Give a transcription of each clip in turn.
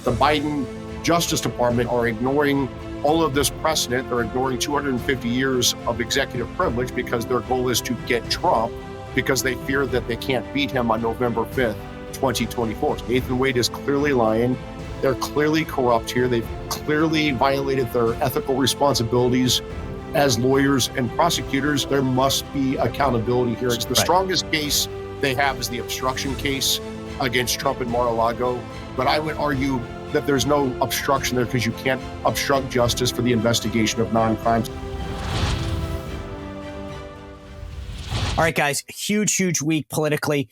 But the Biden Justice Department are ignoring all of this precedent. They're ignoring 250 years of executive privilege because their goal is to get Trump, because they fear that they can't beat him on November 5th, 2024. Nathan Wade is clearly lying. They're clearly corrupt here. They've clearly violated their ethical responsibilities as lawyers and prosecutors. There must be accountability here. It's the strongest case they have is the obstruction case against Trump in Mar-a-Lago. But I would argue that there's no obstruction there because you can't obstruct justice for the investigation of non-crimes. All right, guys, huge week politically.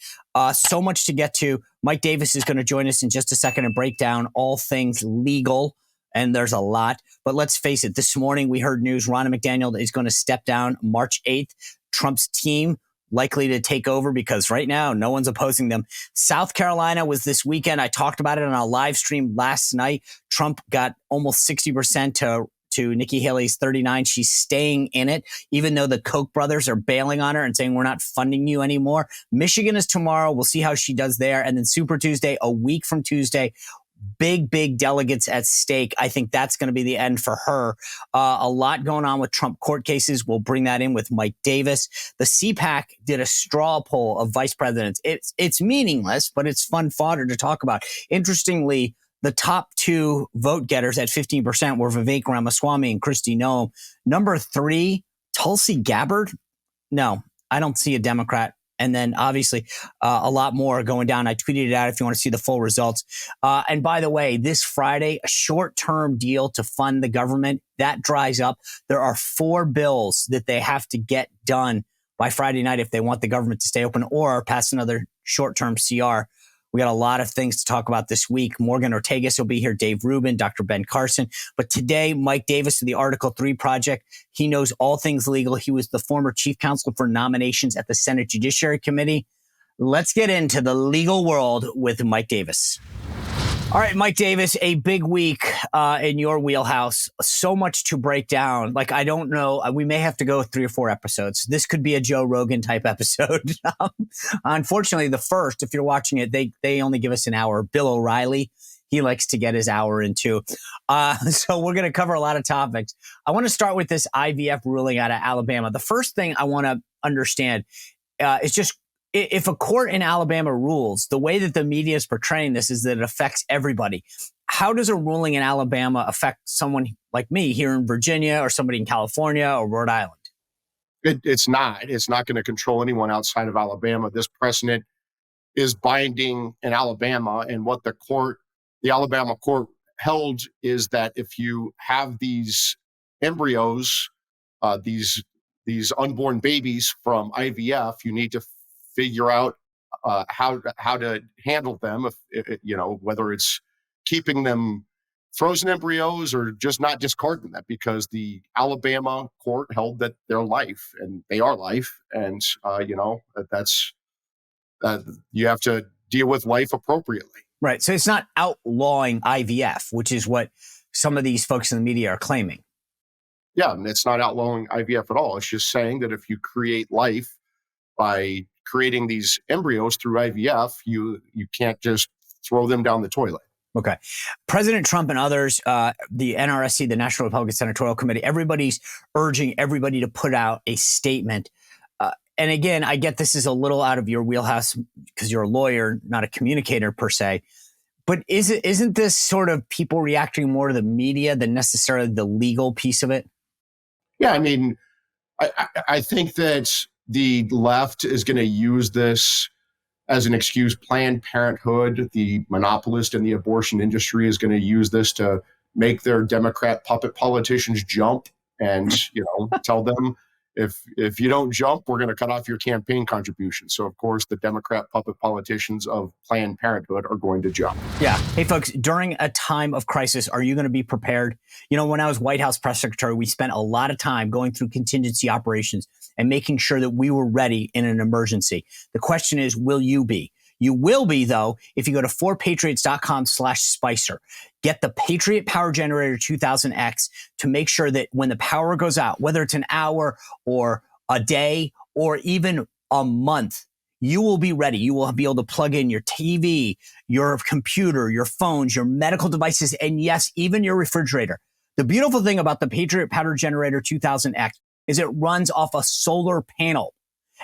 So much to get to. Mike Davis is going to join us in just a second and break down all things legal. And there's a lot. But let's face it, this morning we heard news Ronna McDaniel is going to step down March 8th. Trump's team likely to take over because right now no one's opposing them. South Carolina was this weekend. I talked about it on a live stream last night. Trump got almost 60% to Nikki Haley's 39. She's staying in it, even though the Koch brothers are bailing on her and saying, we're not funding you anymore. Michigan is tomorrow. We'll see how she does there. And then Super Tuesday, a week from Tuesday, big delegates at stake. I think that's going to be the end for her. A lot going on with Trump court cases. We'll bring that in with Mike Davis. The CPAC did a straw poll of vice presidents. It's meaningless, but it's fun fodder to talk about. Interestingly, the top two vote getters at 15% were Vivek Ramaswamy and Kristi Noem. Number 3, Tulsi Gabbard. No, I don't see a Democrat. And then obviously a lot more going down. I tweeted it out if you want to see the full results. And by the way, this Friday, a short-term deal to fund the government, that dries up. There are 4 bills that they have to get done by Friday night if they want the government to stay open or pass another short-term CR. We got a lot of things to talk about this week. Morgan Ortagus will be here, Dave Rubin, Dr. Ben Carson. But today, Mike Davis of the Article 3 Project, he knows all things legal. He was the former chief counsel for nominations at the Senate Judiciary Committee. Let's get into the legal world with Mike Davis. All right, Mike Davis, a big week in your wheelhouse. So much to break down. Like, I don't know. We may have to go 3 or 4 episodes. This could be a Joe Rogan type episode. Unfortunately, the first, if you're watching it, they only give us an hour. Bill O'Reilly, he likes to get his hour in too. So we're going to cover a lot of topics. I want to start with this IVF ruling out of Alabama. The first thing I want to understand is just, if a court in Alabama rules, the way that the media is portraying this is that it affects everybody. How does a ruling in Alabama affect someone like me here in Virginia or somebody in California or Rhode Island? It's not. It's not going to control anyone outside of Alabama. This precedent is binding in Alabama. And what the Alabama court held is that if you have these embryos, these unborn babies from IVF, you need to figure out how to handle them, whether it's keeping them frozen embryos or just not discarding them, because the Alabama court held that they're life and they are life. And, that's you have to deal with life appropriately. Right. So it's not outlawing IVF, which is what some of these folks in the media are claiming. Yeah, and it's not outlawing IVF at all. It's just saying that if you create life by creating these embryos through IVF, you can't just throw them down the toilet. Okay. President Trump and others, the NRSC, the National Republican Senatorial Committee, everybody's urging everybody to put out a statement. And again, I get this is a little out of your wheelhouse because you're a lawyer, not a communicator per se. But isn't this sort of people reacting more to the media than necessarily the legal piece of it? Yeah, I mean, I think that the left is going to use this as an excuse. Planned Parenthood, the monopolist in the abortion industry, is going to use this to make their Democrat puppet politicians jump and, tell them, if you don't jump, we're going to cut off your campaign contribution. So, of course, the Democrat puppet politicians of Planned Parenthood are going to jump. Yeah. Hey, folks, during a time of crisis, are you going to be prepared? When I was White House press secretary, we spent a lot of time going through contingency operations and making sure that we were ready in an emergency. The question is, will you be? You will be, though, if you go to 4patriots.com/Spicer. Get the Patriot Power Generator 2000X to make sure that when the power goes out, whether it's an hour or a day or even a month, you will be ready. You will be able to plug in your TV, your computer, your phones, your medical devices, and yes, even your refrigerator. The beautiful thing about the Patriot Powder Generator 2000X is it runs off a solar panel,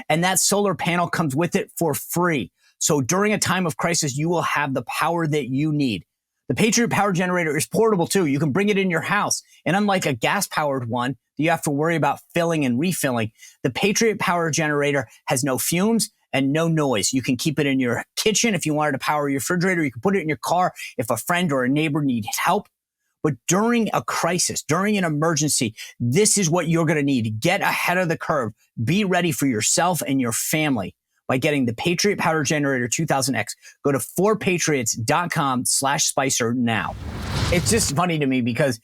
and that solar panel comes with it for free. So during a time of crisis, you will have the power that you need. The Patriot Power Generator is portable too. You can bring it in your house. And unlike a gas-powered one, you have to worry about filling and refilling. The Patriot Power Generator has no fumes and no noise. You can keep it in your kitchen if you wanted to power your refrigerator. You can put it in your car if a friend or a neighbor needs help. But during a crisis, during an emergency, this is what you're going to need. Get ahead of the curve. Be ready for yourself and your family by getting the Patriot Powder Generator 2000X. Go to 4patriots.com/Spicer now. It's just funny to me because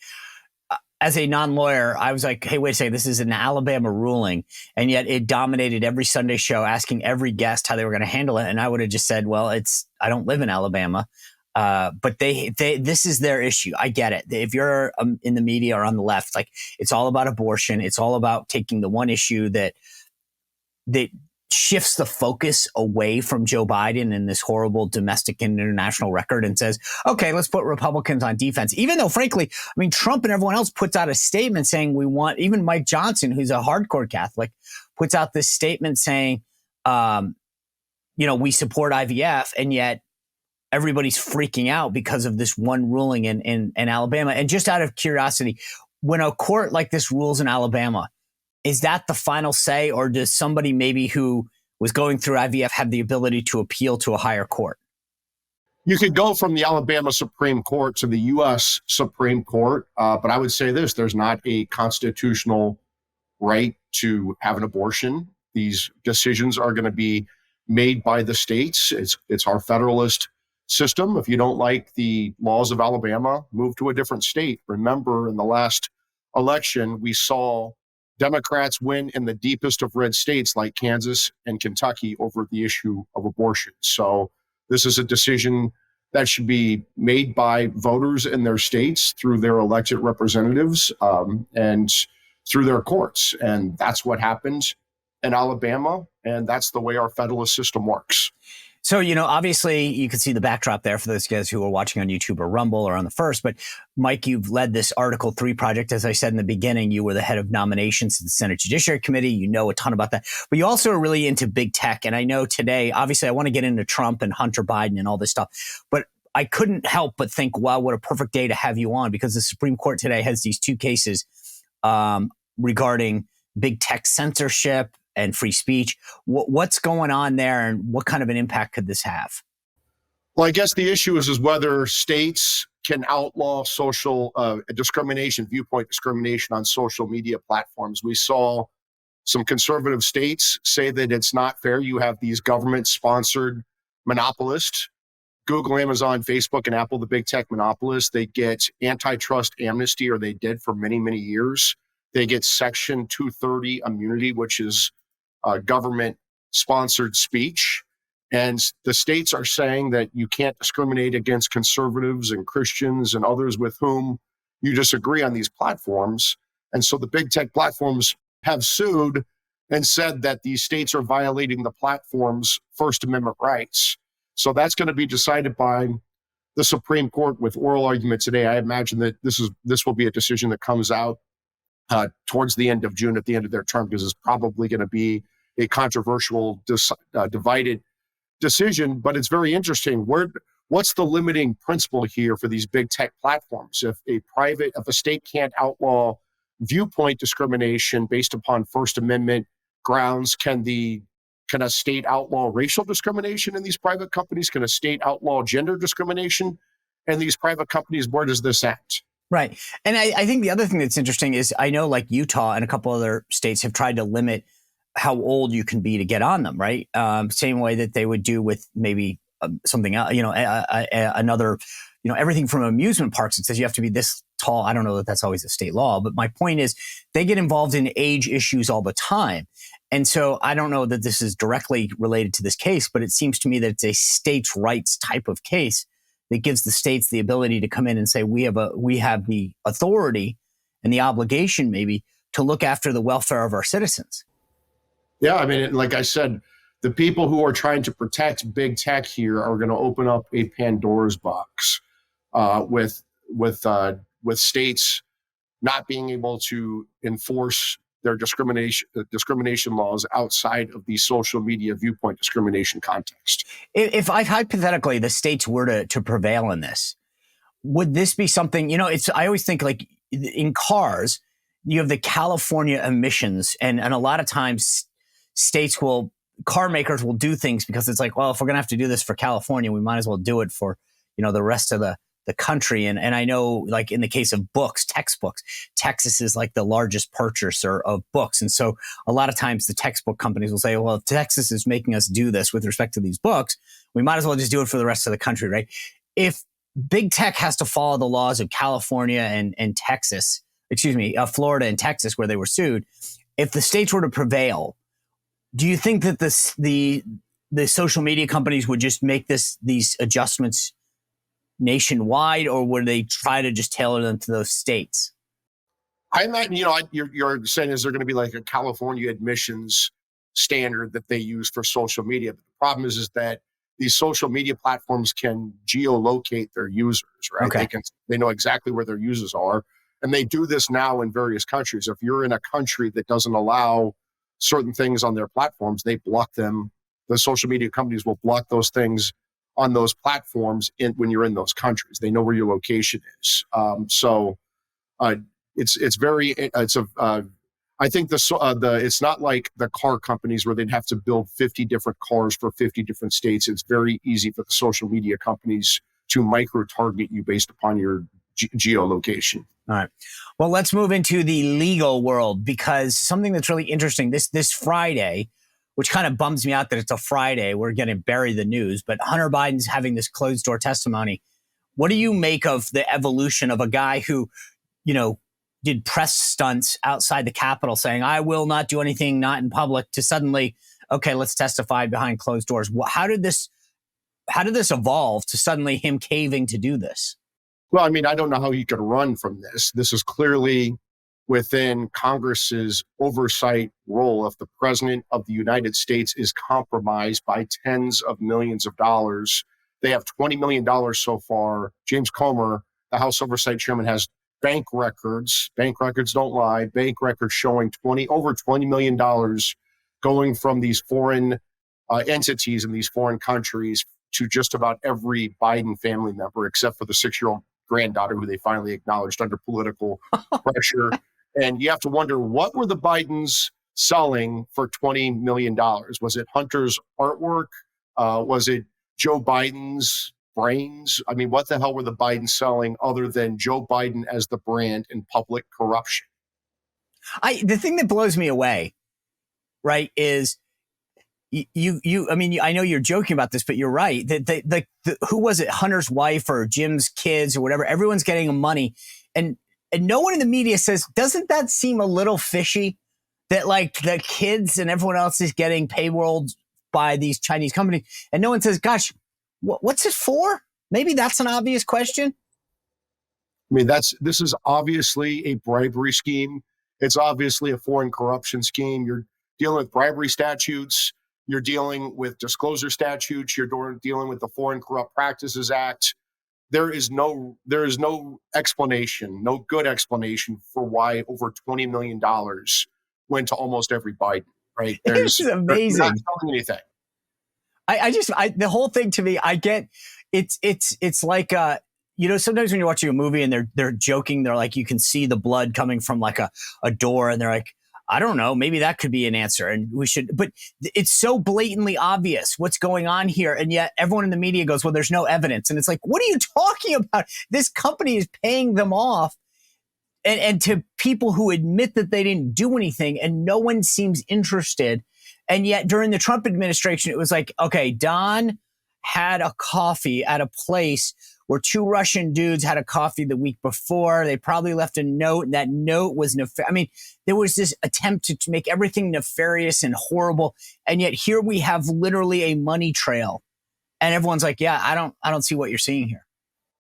as a non-lawyer, I was like, hey, wait a second, this is an Alabama ruling. And yet it dominated every Sunday show, asking every guest how they were going to handle it. And I would have just said, well, I don't live in Alabama. But this is their issue. I get it. If you're in the media or on the left, like it's all about abortion. It's all about taking the one issue that shifts the focus away from Joe Biden and this horrible domestic and international record and says, okay, let's put Republicans on defense. Even though, frankly, I mean, Trump and everyone else puts out a statement saying we want, even Mike Johnson, who's a hardcore Catholic, puts out this statement saying, we support IVF, and yet everybody's freaking out because of this one ruling in Alabama. And just out of curiosity, when a court like this rules in Alabama, is that the final say, or does somebody maybe who was going through IVF have the ability to appeal to a higher court? You could go from the Alabama Supreme Court to the U.S. Supreme Court, but I would say this, there's not a constitutional right to have an abortion. These decisions are going to be made by the states. It's our federalist system. If you don't like the laws of Alabama, move to a different state. Remember, in the last election, we saw Democrats win in the deepest of red states like Kansas and Kentucky over the issue of abortion. So this is a decision that should be made by voters in their states through their elected representatives and through their courts. And that's what happened in Alabama. And that's the way our federalist system works. So, obviously you can see the backdrop there for those guys who are watching on YouTube or Rumble or on the First. But Mike, you've led this Article 3 project. As I said in the beginning, you were the head of nominations to the Senate Judiciary Committee. You know a ton about that. But you also are really into big tech. And I know today, obviously, I want to get into Trump and Hunter Biden and all this stuff. But I couldn't help but think, wow, what a perfect day to have you on, because the Supreme Court today has these two cases regarding big tech censorship and free speech. What's going on there, and what kind of an impact could this have? Well, I guess the issue is whether states can outlaw social discrimination, viewpoint discrimination on social media platforms. We saw some conservative states say that it's not fair. You have these government-sponsored monopolists, Google, Amazon, Facebook, and Apple, the big tech monopolists. They get antitrust amnesty, or they did for many, many years. They get Section 230 immunity, which is government-sponsored speech. And the states are saying that you can't discriminate against conservatives and Christians and others with whom you disagree on these platforms. And so the big tech platforms have sued and said that these states are violating the platform's First Amendment rights. So that's going to be decided by the Supreme Court with oral argument today. I imagine that this will be a decision that comes out towards the end of June, at the end of their term, because it's probably going to be a controversial, divided decision. But it's very interesting. What's the limiting principle here for these big tech platforms? If a state can't outlaw viewpoint discrimination based upon First Amendment grounds, can a state outlaw racial discrimination in these private companies? Can a state outlaw gender discrimination in these private companies? Where does this end? Right. And I think the other thing that's interesting is, I know like Utah and a couple other states have tried to limit how old you can be to get on them, right? Same way that they would do with maybe something else, another, everything from amusement parks. It says you have to be this tall. I don't know that that's always a state law, but my point is they get involved in age issues all the time. And so I don't know that this is directly related to this case, but it seems to me that it's a states' rights type of case that gives the states the ability to come in and say, we have the authority and the obligation maybe to look after the welfare of our citizens. Yeah, I mean, like I said, the people who are trying to protect big tech here are going to open up a Pandora's box with states not being able to enforce their discrimination laws outside of the social media viewpoint discrimination context. If I hypothetically the states were to prevail in this, would this be something, I always think like in cars, you have the California emissions and a lot of times car makers will do things because it's like, well, if we're going to have to do this for California, we might as well do it for, the rest of the country. And I know like in the case of books, textbooks, Texas is like the largest purchaser of books. And so a lot of times the textbook companies will say, well, if Texas is making us do this with respect to these books, we might as well just do it for the rest of the country, right? If big tech has to follow the laws of California and Texas, Florida and Texas, where they were sued, if the states were to prevail, do you think that the social media companies would just make these adjustments nationwide, or would they try to just tailor them to those states? I'm not, you're saying is there going to be like a California admissions standard that they use for social media? But the problem is that these social media platforms can geolocate their users, right? Okay. They know exactly where their users are. And they do this now in various countries. If you're in a country that doesn't allow certain things on their platforms, they block them. The social media companies will block those things on those platforms when you're in those countries. They know where your location is. I think it's not like the car companies where they'd have to build 50 different cars for 50 different states. It's very easy for the social media companies to micro-target you based upon your geolocation. All right. Well, let's move into the legal world, because something that's really interesting this Friday, which kind of bums me out that it's a Friday, we're going to bury the news, but Hunter Biden's having this closed door testimony. What do you make of the evolution of a guy who, did press stunts outside the Capitol saying, I will not do anything not in public, to suddenly, okay, let's testify behind closed doors? How did this evolve to suddenly him caving to do this? Well, I mean, I don't know how he could run from this. This is clearly within Congress's oversight role. If the president of the United States is compromised by tens of millions of dollars, they have $20 million so far. James Comer, the House Oversight Chairman, has bank records. Bank records don't lie. Bank records showing over $20 million going from these foreign entities in these foreign countries to just about every Biden family member, except for the 6-year-old granddaughter who they finally acknowledged under political pressure. And you have to wonder, what were the Bidens selling for $20 million? Was it Hunter's artwork? Was it Joe Biden's brains? I mean, what the hell were the Bidens selling other than Joe Biden as the brand and public corruption? The thing that blows me away, right, is I know you're joking about this, but you're right. Who was it? Hunter's wife or Jim's kids or whatever. Everyone's getting money. And no one in the media says, doesn't that seem a little fishy that like the kids and everyone else is getting payrolled by these Chinese companies? And no one says, gosh, what's it for? Maybe that's an obvious question. I mean, this is obviously a bribery scheme. It's obviously a foreign corruption scheme. You're dealing with bribery statutes. You're dealing with disclosure statutes. You're dealing with the Foreign Corrupt Practices Act. There is no explanation, no good explanation for why over $20 million went to almost every Biden, right? This is amazing. They're not selling anything. The whole thing to me, I get it's like sometimes when you're watching a movie and they're joking, they're like, you can see the blood coming from like a door, and they're like, I don't know, maybe that could be an answer, and we should. But it's so blatantly obvious what's going on here, and yet everyone in the media goes, well, there's no evidence, and it's like, what are you talking about? This company is paying them off, and to people who admit that they didn't do anything, and no one seems interested. And yet during the Trump administration, it was like, okay, Don had a coffee at a place where 2 Russian dudes had a coffee the week before. They probably left a note, and that note was there was this attempt to make everything nefarious and horrible. And yet here we have literally a money trail, and everyone's like, yeah, I don't see what you're seeing here.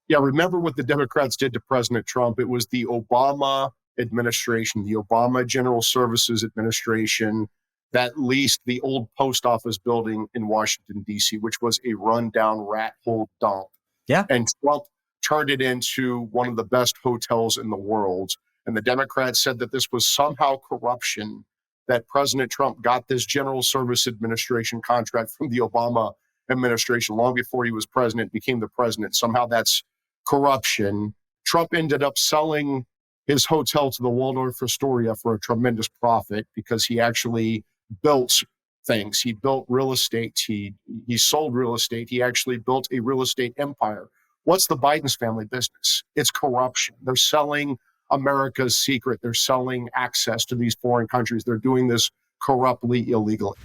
Yeah. Remember what the Democrats did to President Trump? It was the Obama administration, the Obama General Services Administration that leased the old post office building in Washington, D.C., which was a rundown rat hole dump. Yeah. And Trump turned it into one of the best hotels in the world. And the Democrats said that this was somehow corruption, that President Trump got this General Service Administration contract from the Obama administration long before he was president, became the president. Somehow that's corruption. Trump ended up selling his hotel to the Waldorf Astoria for a tremendous profit because he actually built things. He built real estate. He sold real estate. He actually built a real estate empire. What's the Biden's family business? It's corruption. They're selling America's secret. They're selling access to these foreign countries. They're doing this corruptly, illegally.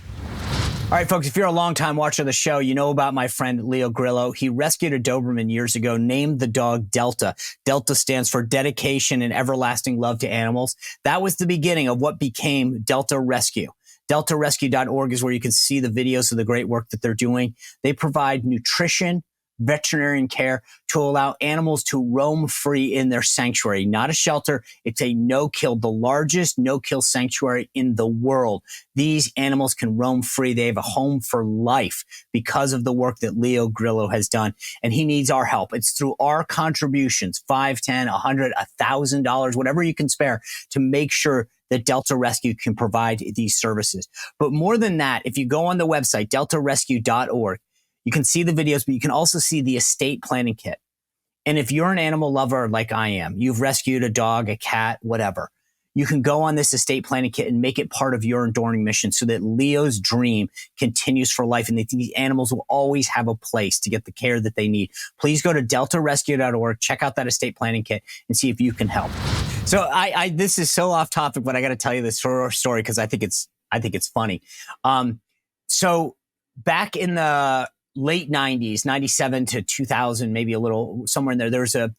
All right, folks, if you're a longtime watcher of the show, you know about my friend Leo Grillo. He rescued a Doberman years ago, named the dog Delta. Delta stands for dedication and everlasting love to animals. That was the beginning of what became Delta Rescue. DeltaRescue.org is where you can see the videos of the great work that they're doing. They provide nutrition, veterinarian care to allow animals to roam free in their sanctuary. Not a shelter. It's a no-kill, the largest no-kill sanctuary in the world. These animals can roam free. They have a home for life because of the work that Leo Grillo has done. And he needs our help. It's through our contributions, $5, $10, $100, $1,000, whatever you can spare, to make sure that Delta Rescue can provide these services. But more than that, if you go on the website, deltarescue.org, you can see the videos, but you can also see the estate planning kit. And if you're an animal lover like I am, you've rescued a dog, a cat, whatever, you can go on this estate planning kit and make it part of your enduring mission so that Leo's dream continues for life and that these animals will always have a place to get the care that they need. Please go to deltarescue.org, check out that estate planning kit and see if you can help. So this is so off topic, but I got to tell you this story because I think it's funny. So back in the late 90s, 97 to 2000, maybe a little somewhere in there, there was a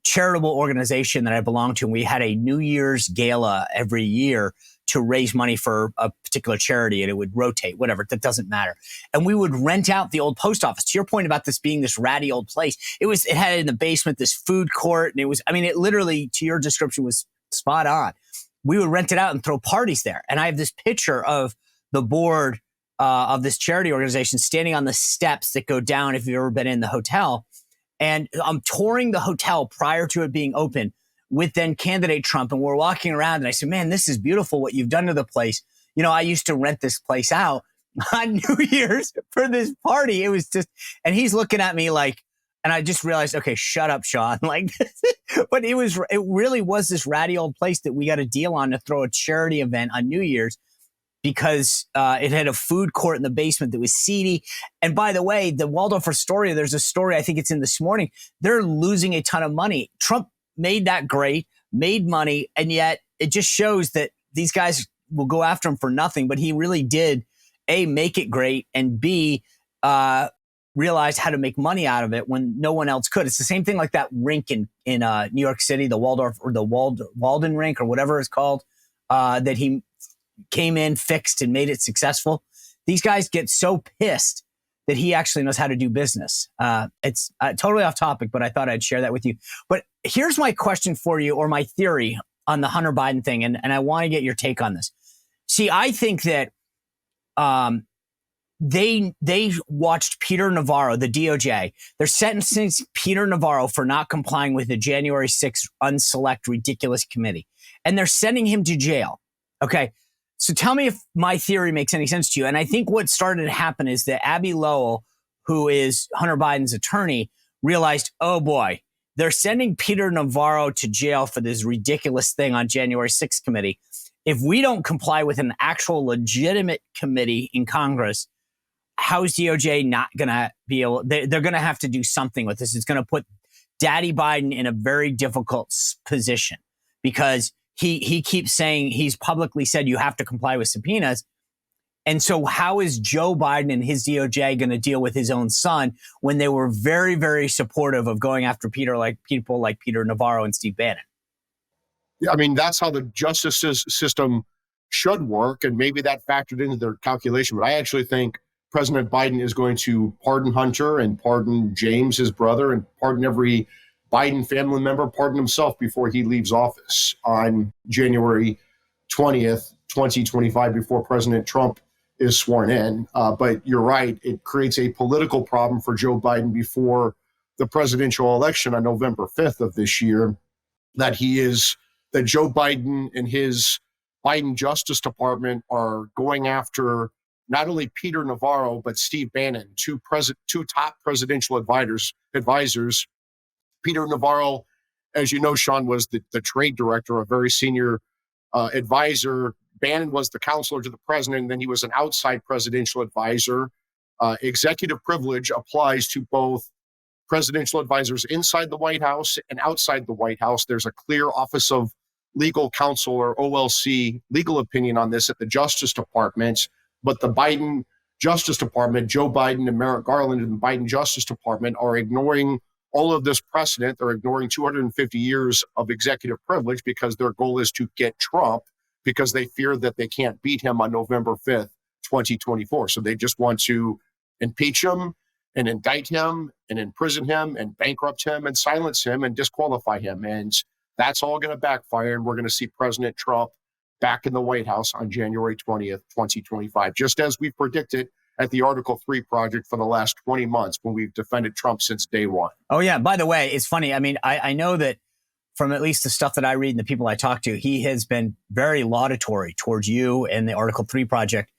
charitable organization that I belonged to. And we had a New Year's gala every year to raise money for a particular charity, and it would rotate, whatever, that doesn't matter. And we would rent out the old post office. To your point about this being this ratty old place, it had in the basement this food court, and it literally, to your description, was spot on. We would rent it out and throw parties there. And I have this picture of the board of this charity organization standing on the steps that go down if you've ever been in the hotel. And I'm touring the hotel prior to it being open with then candidate Trump. And we're walking around and I said, man, this is beautiful what you've done to the place. You know, I used to rent this place out on New Year's for this party. It was just, and he's looking at me like, and I just realized, okay, shut up, Sean. Like, but it really was this ratty old place that we got a deal on to throw a charity event on New Year's, because it had a food court in the basement that was seedy. And by the way, the Waldorf Astoria, there's a story, I think it's in This Morning, they're losing a ton of money. Trump made that great, made money, and yet it just shows that these guys will go after him for nothing. But he really did, A, make it great, and B, realized how to make money out of it when no one else could. It's the same thing like that rink in New York City, the Waldorf or the Walden rink or whatever it's called, that he came in, fixed, and made it successful. These guys get so pissed that he actually knows how to do business. It's totally off topic, but I thought I'd share that with you. But here's my question for you, or my theory on the Hunter Biden thing, and I want to get your take on this. See, I think that they watched Peter Navarro, the DOJ. They're sentencing Peter Navarro for not complying with the January 6th unselect ridiculous committee, and they're sending him to jail. Okay. So tell me if my theory makes any sense to you. And I think what started to happen is that Abby Lowell, who is Hunter Biden's attorney, realized, oh boy, they're sending Peter Navarro to jail for this ridiculous thing on January 6th committee. If we don't comply with an actual legitimate committee in Congress, how's DOJ not going to be able, they're going to have to do something with this. It's going to put Daddy Biden in a very difficult position because he keeps saying, he's publicly said you have to comply with subpoenas. And so how is Joe Biden and his DOJ going to deal with his own son when they were very, very supportive of going after people like Peter Navarro and Steve Bannon? Yeah, I mean, that's how the justice system should work. And maybe that factored into their calculation. But I actually think President Biden is going to pardon Hunter and pardon James, his brother, and pardon every Biden family member, pardon himself before he leaves office on January 20th, 2025 before President Trump is sworn in. But you're right, it creates a political problem for Joe Biden before the presidential election on November 5th of this year, that Joe Biden and his Biden Justice Department are going after not only Peter Navarro, but Steve Bannon, two top presidential advisors. Peter Navarro, as you know, Sean, was the trade director, a very senior advisor. Bannon was the counselor to the president, and then he was an outside presidential advisor. Executive privilege applies to both presidential advisors inside the White House and outside the White House. There's a clear Office of Legal Counsel, or OLC, legal opinion on this at the Justice Department. But the Biden Justice Department, Joe Biden and Merrick Garland and the Biden Justice Department, are ignoring all of this precedent. They're ignoring 250 years of executive privilege because their goal is to get Trump, because they fear that they can't beat him on November 5th, 2024. So they just want to impeach him and indict him and imprison him and bankrupt him and silence him and disqualify him. And that's all going to backfire. And we're going to see President Trump back in the White House on January 20th, 2025, just as we predicted at the Article 3 project for the last 20 months when we've defended Trump since day one. Oh, yeah. By the way, it's funny. I mean, I know that from at least the stuff that I read and the people I talk to, he has been very laudatory towards you and the Article 3 project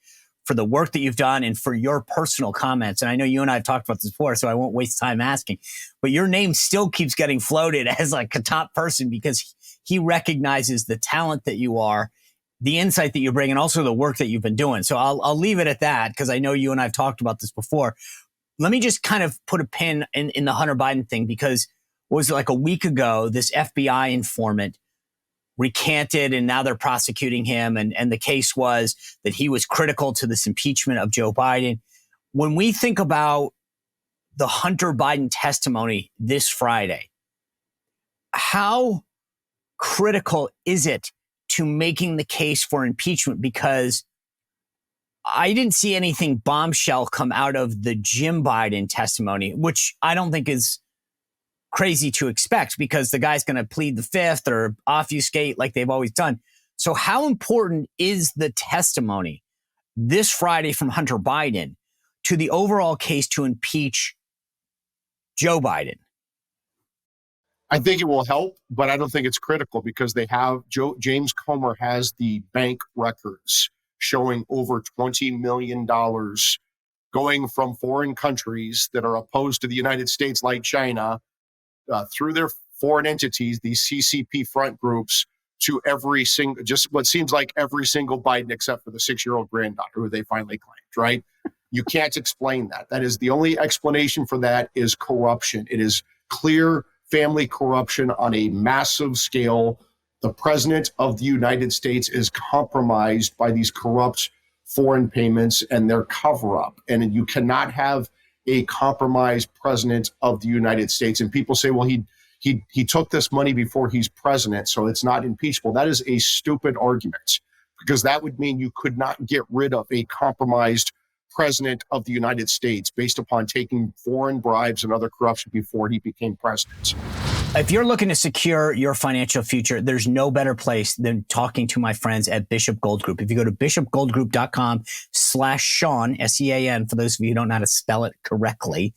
for the work that you've done and for your personal comments. And I know you and I have talked about this before, so I won't waste time asking. But your name still keeps getting floated as like a top person because he recognizes the talent that you are, the insight that you bring, and also the work that you've been doing. So I'll leave it at that because I know you and I have talked about this before. Let me just kind of put a pin in the Hunter Biden thing, because was it like a week ago, this FBI informant recanted and now they're prosecuting him. And the case was that he was critical to this impeachment of Joe Biden. When we think about the Hunter Biden testimony this Friday, how critical is it to making the case for impeachment? Because I didn't see anything bombshell come out of the Jim Biden testimony, which I don't think is crazy to expect because the guy's going to plead the fifth or obfuscate like they've always done. So how important is the testimony this Friday from Hunter Biden to the overall case to impeach Joe Biden? I think it will help, but I don't think it's critical because they have James Comer has the bank records showing over $20 million going from foreign countries that are opposed to the United States, like China, through their foreign entities, these CCP front groups, to every single, just what seems like every single Biden except for the 6-year-old granddaughter who they finally claimed, right? You can't explain that. That is the only explanation for that is corruption. It is clear family corruption on a massive scale. The president of the United States is compromised by these corrupt foreign payments and their cover-up. And you cannot have a compromised president of the United States. And people say, well, he took this money before he's president, so it's not impeachable. That is a stupid argument, because that would mean you could not get rid of a compromised president of the United States based upon taking foreign bribes and other corruption before he became president. If you're looking to secure your financial future, there's no better place than talking to my friends at Bishop Gold Group. If you go to bishopgoldgroup.com/Sean, S-E-A-N, for those of you who don't know how to spell it correctly,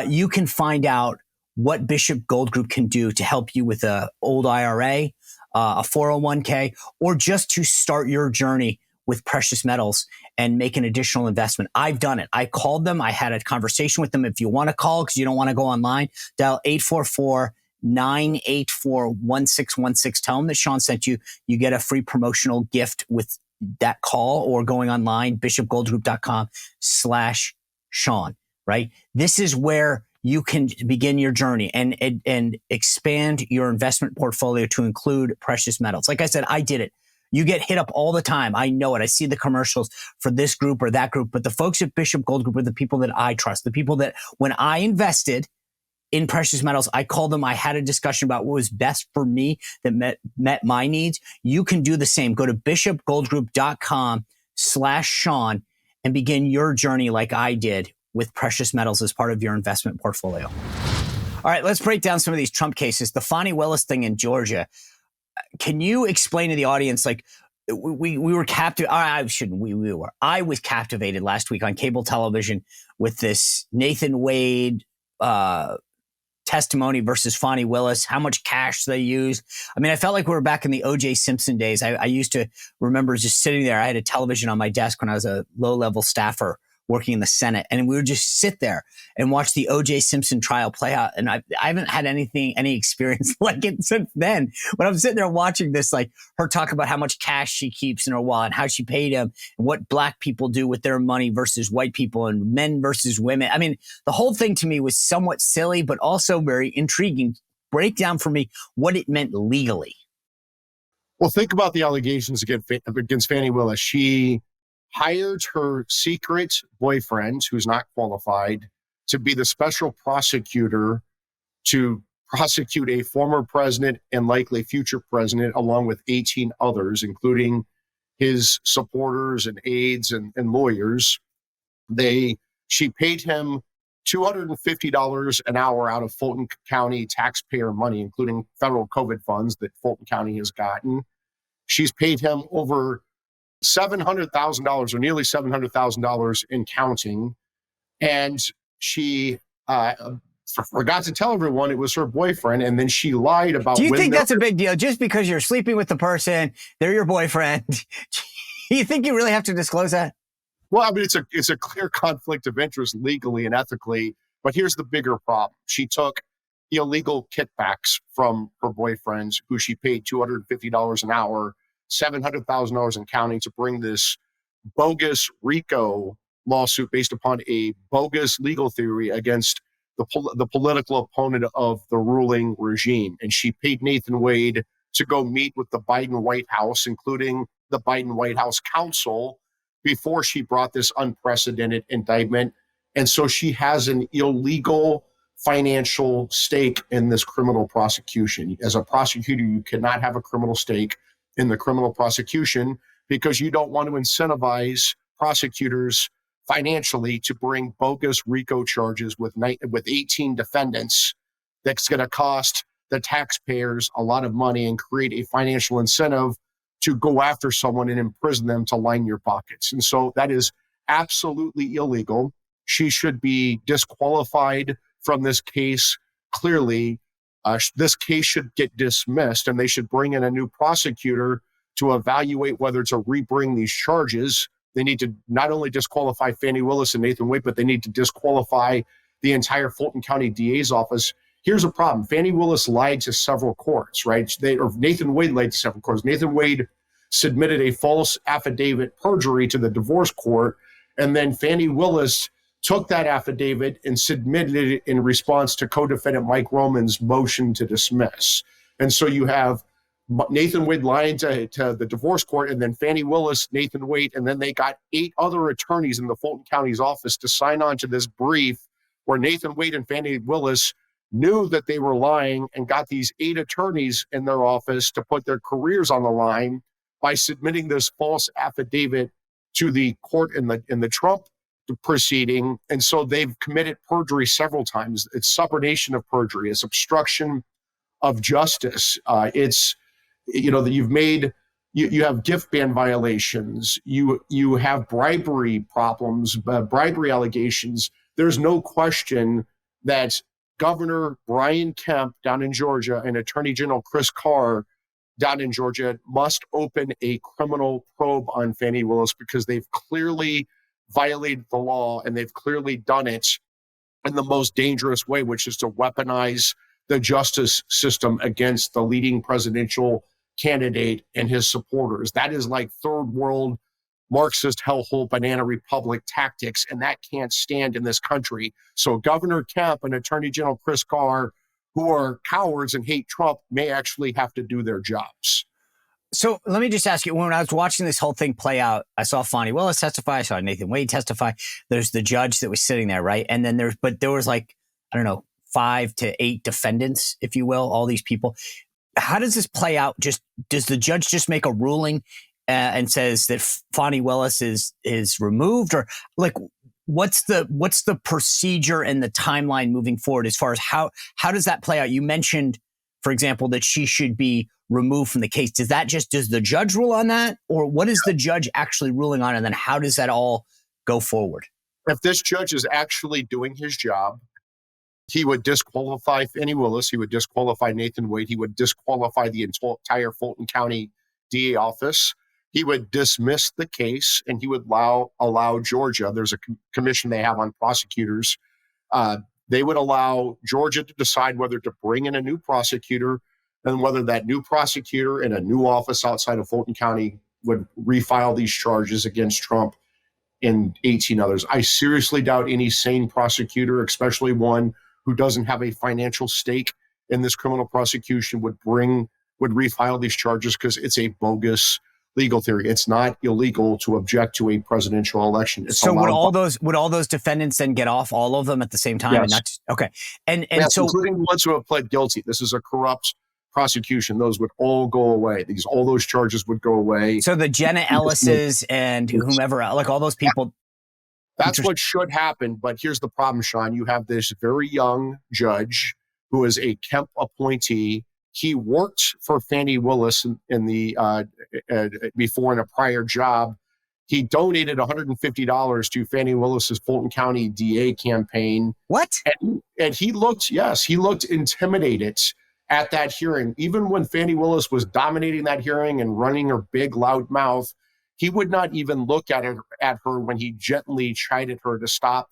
you can find out what Bishop Gold Group can do to help you with an old IRA, a 401k, or just to start your journey with precious metals and make an additional investment. I've done it. I called them. I had a conversation with them. If you want to call because you don't want to go online, dial 844-984-1616. Tell them that Sean sent you. You get a free promotional gift with that call, or going online, bishopgoldgroup.com/Sean, right? This is where you can begin your journey and expand your investment portfolio to include precious metals. Like I said, I did it. You get hit up all the time. I know it. I see the commercials for this group or that group. But the folks at Bishop Gold Group are the people that I trust, the people that when I invested in precious metals, I called them. I had a discussion about what was best for me that met my needs. You can do the same. Go to bishopgoldgroup.com/Sean and begin your journey like I did with precious metals as part of your investment portfolio. All right, let's break down some of these Trump cases. The Fani Willis thing in Georgia. Can you explain to the audience, like, we were captive. I shouldn't. We were. I was captivated last week on cable television with this Nathan Wade testimony versus Fonnie Willis. How much cash they used. I mean, I felt like we were back in the O.J. Simpson days. I used to remember just sitting there. I had a television on my desk when I was a low-level staffer working in the Senate, and we would just sit there and watch the O.J. Simpson trial play out. And I haven't had any experience like it since then. When I'm sitting there watching this, like her talk about how much cash she keeps in her wallet, and how she paid him, and what black people do with their money versus white people, and men versus women. I mean, the whole thing to me was somewhat silly, but also very intriguing. Break down for me what it meant legally. Well, think about the allegations against Fannie Willis. She hired her secret boyfriend, who's not qualified, to be the special prosecutor to prosecute a former president and likely future president, along with 18 others, including his supporters and aides and lawyers. She paid him $250 an hour out of Fulton County taxpayer money, including federal COVID funds that Fulton County has gotten. She's paid him over $700,000 or nearly $700,000 in counting. And she forgot to tell everyone it was her boyfriend. And then she lied about. Do you think that's a big deal? Just because you're sleeping with the person, they're your boyfriend. You think you really have to disclose that? Well, I mean, it's a clear conflict of interest legally and ethically. But here's the bigger problem. She took illegal kickbacks from her boyfriends, who she paid $250 an hour, $700,000 in counting, to bring this bogus RICO lawsuit based upon a bogus legal theory against the political opponent of the ruling regime. And she paid Nathan Wade to go meet with the Biden White House, including the Biden White House counsel, before she brought this unprecedented indictment. And so she has an illegal financial stake in this criminal prosecution. As a prosecutor, you cannot have a criminal stake in the criminal prosecution because you don't want to incentivize prosecutors financially to bring bogus RICO charges with 18 defendants. That's going to cost the taxpayers a lot of money and create a financial incentive to go after someone and imprison them to line your pockets. And so that is absolutely illegal. She should be disqualified from this case. Clearly, this case should get dismissed, and they should bring in a new prosecutor to evaluate whether to rebring these charges. They need to not only disqualify Fannie Willis and Nathan Wade, but they need to disqualify the entire Fulton County DA's office. Here's a problem. Fannie Willis lied to several courts, right? Nathan Wade lied to several courts. Nathan Wade submitted a false affidavit perjury to the divorce court, and then Fannie Willis took that affidavit and submitted it in response to co-defendant Mike Roman's motion to dismiss. And so you have Nathan Wade lying to the divorce court, and then Fannie Willis, Nathan Wade, and then they got 8 other attorneys in the Fulton County's office to sign on to this brief where Nathan Wade and Fannie Willis knew that they were lying and got these 8 attorneys in their office to put their careers on the line by submitting this false affidavit to the court in the Trump proceeding. And so they've committed perjury several times. It's subornation of perjury. It's obstruction of justice. It's, that you have gift ban violations. You have bribery problems, bribery allegations. There's no question that Governor Brian Kemp down in Georgia and Attorney General Chris Carr down in Georgia must open a criminal probe on Fannie Willis, because they've clearly violated the law, and they've clearly done it in the most dangerous way, which is to weaponize the justice system against the leading presidential candidate and his supporters. That is like third world Marxist hellhole banana republic tactics, and that can't stand in this country. So Governor Kemp and Attorney General Chris Carr, who are cowards and hate Trump, may actually have to do their jobs. So let me just ask you, when I was watching this whole thing play out, I saw Fonnie Willis testify, I saw Nathan Wade testify. There's the judge that was sitting there, right? And then there was like, I don't know, 5 to 8 defendants, if you will, all these people. How does this play out? Does the judge just make a ruling and says that Fonnie Willis is removed, or like what's the procedure and the timeline moving forward as far as how does that play out? You mentioned for example, that she should be removed from the case. Does the judge rule on that? Or what is the judge actually ruling on? And then how does that all go forward? If this judge is actually doing his job, he would disqualify Fannie Willis. He would disqualify Nathan Wade. He would disqualify the entire Fulton County DA office. He would dismiss the case, and he would allow Georgia. There's a commission they have on prosecutors. They would allow Georgia to decide whether to bring in a new prosecutor, and whether that new prosecutor in a new office outside of Fulton County would refile these charges against Trump and 18 others. I seriously doubt any sane prosecutor, especially one who doesn't have a financial stake in this criminal prosecution, would refile these charges, because it's a bogus legal theory. It's not illegal to object to a presidential election. So would all those defendants then get off, all of them at the same time? Yes. And not just, okay. And yes, so including the ones who have pled guilty. This is a corrupt prosecution. Those would all go away. All those charges would go away. So the Jenna Ellis's and whomever, like all those people. That's what should happen. But here's the problem, Sean. You have this very young judge who is a Kemp appointee. He worked for Fannie Willis before in a prior job. He donated $150 to Fannie Willis's Fulton County DA campaign. What? And he looked intimidated at that hearing. Even when Fannie Willis was dominating that hearing and running her big, loud mouth, he would not even look at her when he gently chided her to stop,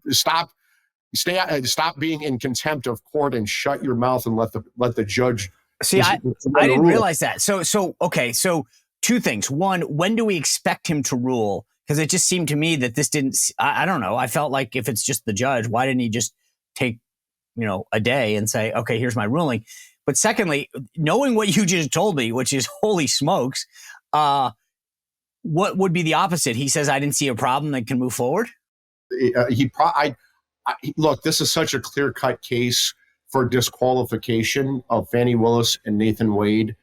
stop being in contempt of court and shut your mouth and let the judge. See, I didn't realize that. Okay. So two things. One, when do we expect him to rule? Because it just seemed to me that this didn't. I don't know. I felt like if it's just the judge, why didn't he just take a day and say, okay, here's my ruling? But secondly, knowing what you just told me, which is holy smokes, what would be the opposite? He says, I didn't see a problem that can move forward. Look, this is such a clear-cut case for disqualification of Fannie Willis and Nathan Wade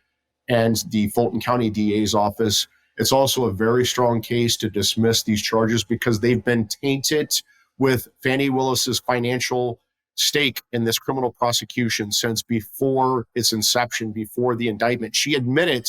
and the Fulton County DA's office. It's also a very strong case to dismiss these charges because they've been tainted with Fannie Willis's financial stake in this criminal prosecution since before its inception, before the indictment. She admitted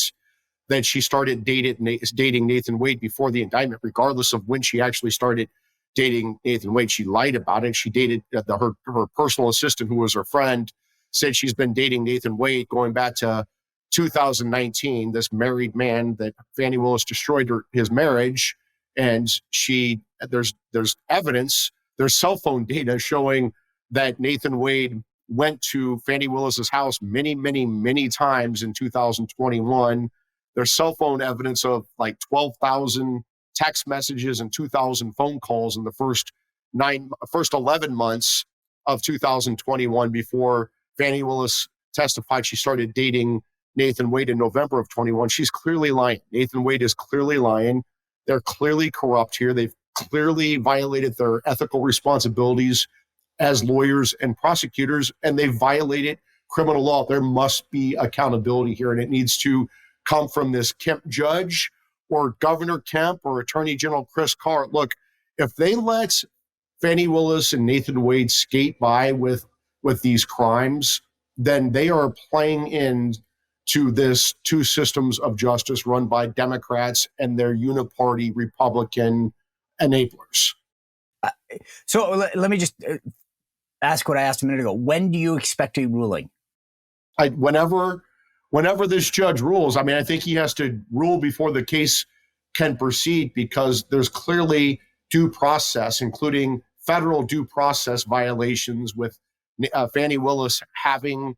that she started dating Nathan Wade before the indictment, regardless of when she actually started dating Nathan Wade. She lied about it. She dated her personal assistant, who was her friend, said she's been dating Nathan Wade going back to 2019, this married man that Fannie Willis destroyed his marriage. And there's evidence, there's cell phone data showing that Nathan Wade went to Fannie Willis's house many, many, many times in 2021. There's cell phone evidence of like 12,000 text messages and 2,000 phone calls in the first 11 months of 2021 before Fannie Willis testified she started dating Nathan Wade in November of 21. She's clearly lying. Nathan Wade is clearly lying. They're clearly corrupt here. They've clearly violated their ethical responsibilities as lawyers and prosecutors, and they violated criminal law. There must be accountability here, and it needs to come from this Kemp judge or Governor Kemp or Attorney General Chris Carr. Look, if they let Fannie Willis and Nathan Wade skate by with these crimes, then they are playing into this two systems of justice run by Democrats and their uniparty Republican enablers. So let me just ask what I asked a minute ago. When do you expect a ruling? Whenever this judge rules. I mean, I think he has to rule before the case can proceed because there's clearly due process, including federal due process violations with Fannie Willis having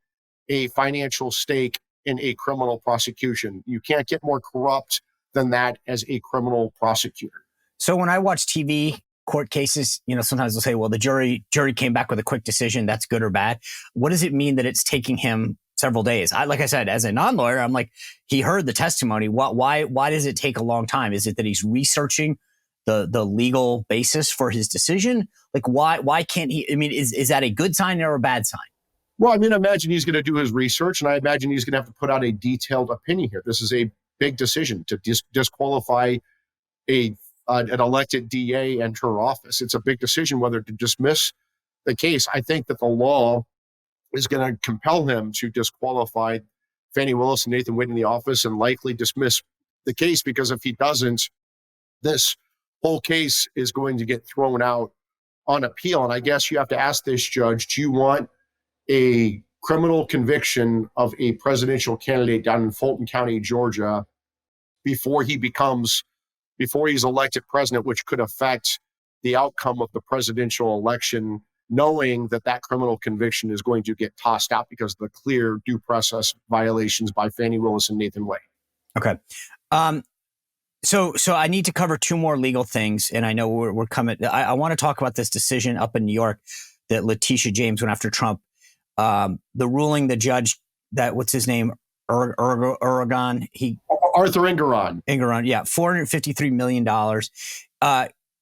a financial stake in a criminal prosecution. You can't get more corrupt than that as a criminal prosecutor. So when I watch TV court cases, sometimes they'll say, well, the jury came back with a quick decision. That's good or bad. What does it mean that it's taking him several days? Like I said, as a non-lawyer, I'm like, he heard the testimony. Why does it take a long time? Is it that he's researching the legal basis for his decision? Like, why can't he? I mean, is that a good sign or a bad sign? Well, I mean, imagine he's going to do his research, and I imagine he's going to have to put out a detailed opinion here. This is a big decision to disqualify an elected DA and her office. It's a big decision whether to dismiss the case. I think that the law is going to compel him to disqualify Fani Willis and Nathan Wade in the office and likely dismiss the case, because if he doesn't, this whole case is going to get thrown out on appeal. And I guess you have to ask this judge, do you want a criminal conviction of a presidential candidate down in Fulton County, Georgia, before he's elected president, which could affect the outcome of the presidential election, knowing that that criminal conviction is going to get tossed out because of the clear due process violations by Fani Willis and Nathan Wade? Okay. So I need to cover two more legal things, and I know we're coming. I want to talk about this decision up in New York that Letitia James went after Trump. The ruling, the judge that, what's his name? Arthur Engoron. Engoron, yeah, $453 million.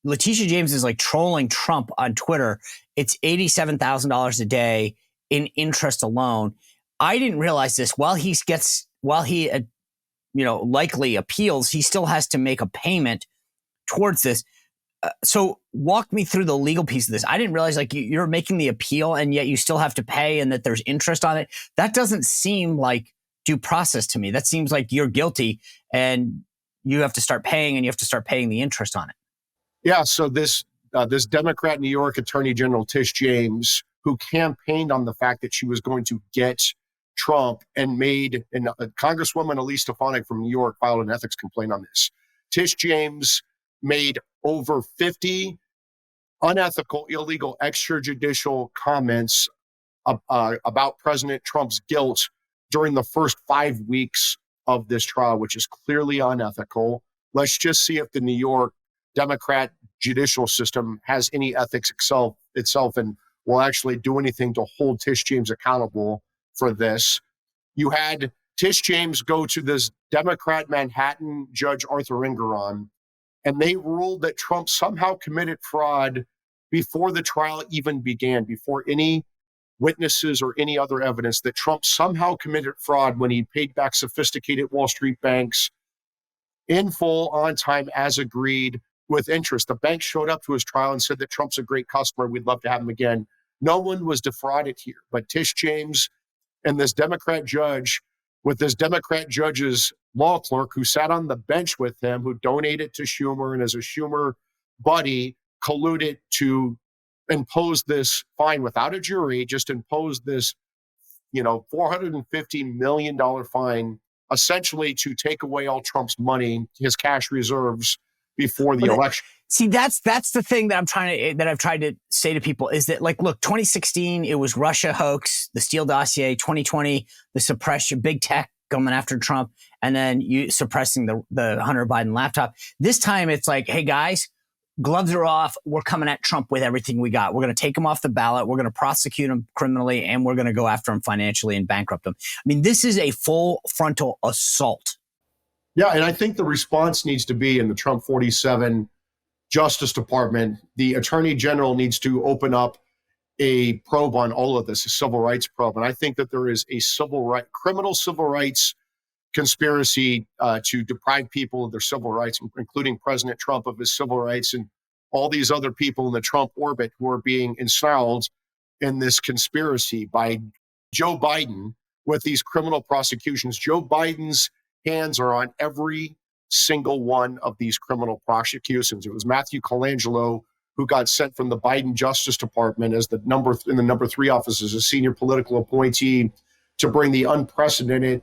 Letitia James is like trolling Trump on Twitter. It's $87,000 a day in interest alone. I didn't realize this. While he likely appeals, he still has to make a payment towards this. So walk me through the legal piece of this. I didn't realize like you're making the appeal and yet you still have to pay and that there's interest on it. That doesn't seem like due process to me. That seems like you're guilty and you have to start paying, and you have to start paying the interest on it. Yeah. So this Democrat New York Attorney General Tish James, who campaigned on the fact that she was going to get Trump and Congresswoman Elise Stefanik from New York filed an ethics complaint on this. Tish James made over 50 unethical, illegal, extrajudicial comments about President Trump's guilt during the first 5 weeks of this trial, which is clearly unethical. Let's just see if the New York Democrat judicial system has any ethics itself and will actually do anything to hold Tish James accountable for this. You had Tish James go to this Democrat Manhattan judge, Arthur Engoron, and they ruled that Trump somehow committed fraud before the trial even began, before any witnesses or any other evidence, that Trump somehow committed fraud when he paid back sophisticated Wall Street banks in full, on time, as agreed, with interest. The bank showed up to his trial and said that Trump's a great customer. We'd love to have him again. No one was defrauded here, but Tish James and this Democrat judge, with this Democrat judge's law clerk who sat on the bench with him, who donated to Schumer and as a Schumer buddy, colluded to impose this fine without a jury, just imposed this, $450 million fine, essentially to take away all Trump's money, his cash reserves, before the election. See, that's the thing that I've tried to say to people is that, like, look, 2016, it was Russia hoax, the Steele dossier. 2020, the suppression, big tech coming after Trump, and then you suppressing the Hunter Biden laptop. This time, it's like, hey guys, gloves are off. We're coming at Trump with everything we got. We're going to take him off the ballot. We're going to prosecute him criminally, and we're going to go after him financially and bankrupt him. I mean, this is a full frontal assault. Yeah, and I think the response needs to be in the Trump 47 Justice Department. The Attorney General needs to open up a probe on all of this, a civil rights probe. And I think that there is a criminal civil rights conspiracy to deprive people of their civil rights, including President Trump of his civil rights, and all these other people in the Trump orbit who are being ensnarled in this conspiracy by Joe Biden with these criminal prosecutions. Joe Biden's hands are on every single one of these criminal prosecutions. It was Matthew Colangelo who got sent from the Biden Justice Department as the number 3 office as a senior political appointee to bring the unprecedented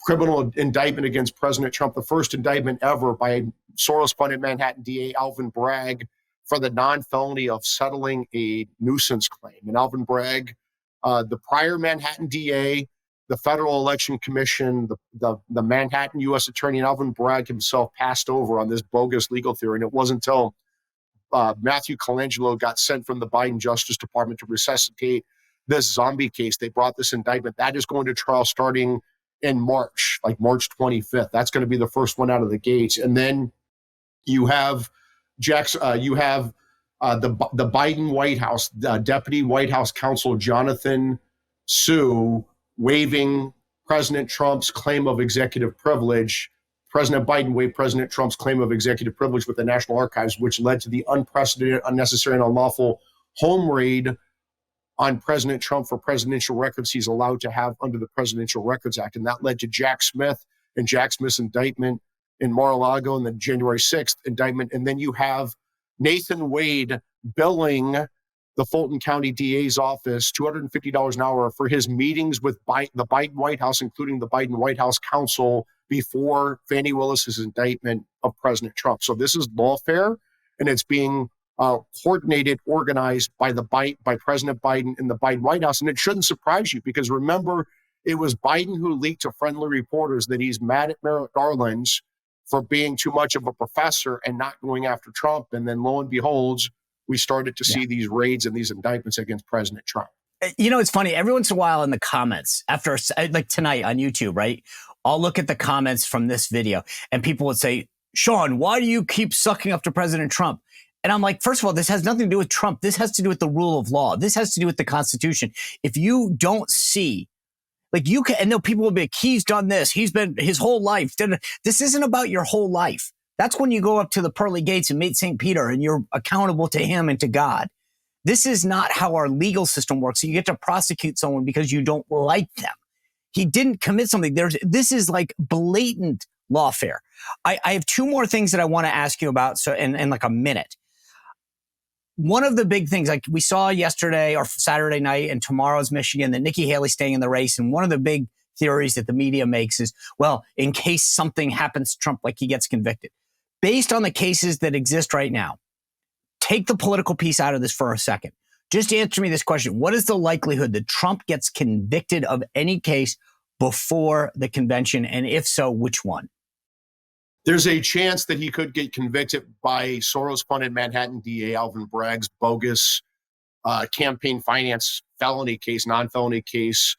criminal indictment against President Trump, the first indictment ever by Soros-funded Manhattan DA Alvin Bragg for the non-felony of settling a nuisance claim. And Alvin Bragg, the prior Manhattan DA, the Federal Election Commission, the Manhattan U.S. Attorney, and Alvin Bragg himself passed over on this bogus legal theory. And it wasn't until Matthew Colangelo got sent from the Biden Justice Department to resuscitate this zombie case. They brought this indictment. That is going to trial starting in March, like March 25th. That's going to be the first one out of the gates. And then you have the Biden White House, Deputy White House Counsel Jonathan Sue, waiving President Trump's claim of executive privilege. President Biden waived President Trump's claim of executive privilege with the National Archives, which led to the unprecedented, unnecessary, and unlawful home raid on President Trump for presidential records he's allowed to have under the Presidential Records Act. And that led to Jack Smith and Jack Smith's indictment in Mar-a-Lago and the January 6th indictment. And then you have Nathan Wade billing the Fulton County DA's office $250 an hour for his meetings with the Biden White House, including the Biden White House counsel, before Fani Willis's indictment of President Trump. So this is lawfare, and it's being coordinated, organized by President Biden and the Biden White House. And it shouldn't surprise you, because remember, it was Biden who leaked to friendly reporters that he's mad at Merrick Garland for being too much of a professor and not going after Trump. And then lo and behold, we started to see these raids and these indictments against President Trump. You know, it's funny. Every once in a while in the comments, after like tonight on YouTube, right? I'll look at the comments from this video and people would say, Sean, why do you keep sucking up to President Trump? And I'm like, first of all, this has nothing to do with Trump. This has to do with the rule of law. This has to do with the Constitution. If you don't see, like you can, and no, people will be like, he's done this. He's been his whole life. This isn't about your whole life. That's when you go up to the pearly gates and meet St. Peter and you're accountable to him and to God. This is not how our legal system works. So you get to prosecute someone because you don't like them. He didn't commit something. This is like blatant lawfare. I have two more things that I want to ask you about. So in like a minute. One of the big things, like we saw yesterday or Saturday night and tomorrow's Michigan, that Nikki Haley's staying in the race. And one of the big theories that the media makes is, well, in case something happens to Trump, like he gets convicted. Based on the cases that exist right now, take the political piece out of this for a second. Just answer me this question. What is the likelihood that Trump gets convicted of any case before the convention? And if so, which one? There's a chance that he could get convicted by Soros-funded Manhattan DA Alvin Bragg's bogus campaign finance felony case, non-felony case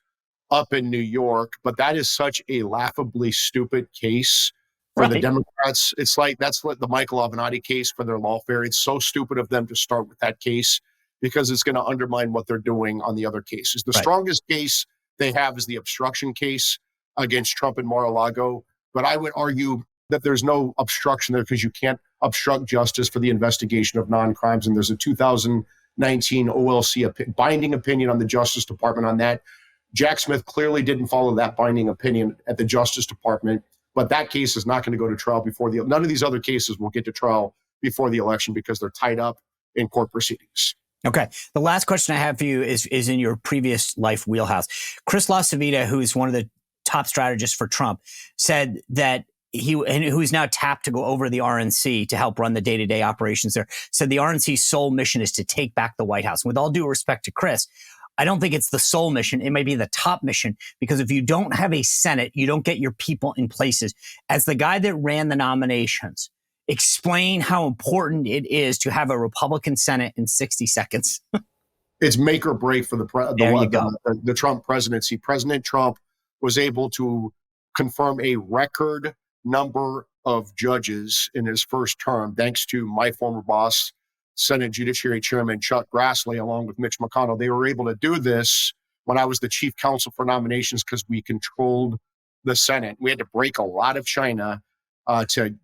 up in New York. But that is such a laughably stupid case for the Democrats. It's like, that's what the Michael Avenatti case for their lawfare. It's so stupid of them to start with that case because it's going to undermine what they're doing on the other cases. The strongest case they have is the obstruction case against Trump in Mar-a-Lago. But I would argue that there's no obstruction there because you can't obstruct justice for the investigation of non-crimes. And there's a 2019 OLC binding opinion on the Justice Department on that. Jack Smith clearly didn't follow that binding opinion at the Justice Department, but that case is not going to go to trial before none of these other cases will get to trial before the election because they're tied up in court proceedings. Okay. The last question I have for you is in your previous life wheelhouse. Chris LaCivita, who is one of the top strategists for Trump, said that who is now tapped to go over the RNC to help run the day-to-day operations there, said the RNC's sole mission is to take back the White House. And with all due respect to Chris, I don't think it's the sole mission. It may be the top mission, because if you don't have a Senate, you don't get your people in places. As the guy that ran the nominations, explain how important it is to have a Republican Senate in 60 seconds. It's make or break for the Trump presidency. President Trump was able to confirm a record number of judges in his first term, thanks to my former boss, Senate Judiciary Chairman Chuck Grassley, along with Mitch McConnell. They were able to do this when I was the chief counsel for nominations because we controlled the Senate. We had to break a lot of China to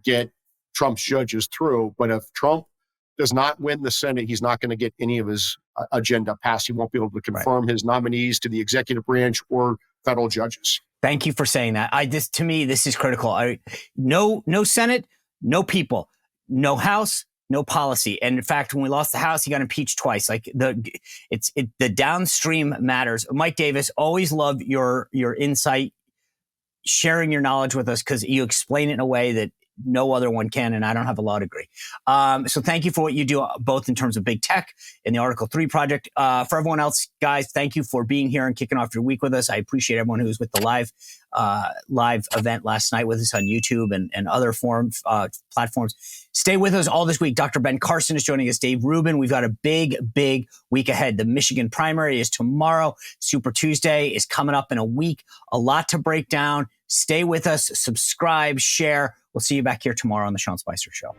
get Trump's judges through. But if Trump does not win the Senate, he's not going to get any of his agenda passed. He won't be able to confirm his nominees to the executive branch or federal judges. Thank you for saying that. To me, this is critical. No Senate, no people, no House, no policy. And in fact, when we lost the House, he got impeached twice. Like the downstream matters. Mike Davis, always love your insight, sharing your knowledge with us, because you explain it in a way that no other one can, and I don't have a law degree. So thank you for what you do, both in terms of big tech and the Article 3 project. For everyone else, guys, thank you for being here and kicking off your week with us. I appreciate everyone who was with the live event last night with us on YouTube and other platforms. Stay with us all this week. Dr. Ben Carson is joining us. Dave Rubin. We've got a big week ahead. The Michigan primary is tomorrow. Super Tuesday is coming up in a week. A lot to break down. Stay with us. Subscribe, share. We'll see you back here tomorrow on the Sean Spicer Show.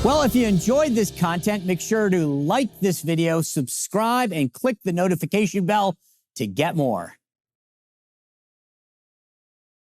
Well, if you enjoyed this content, make sure to like this video, subscribe, and click the notification bell to get more.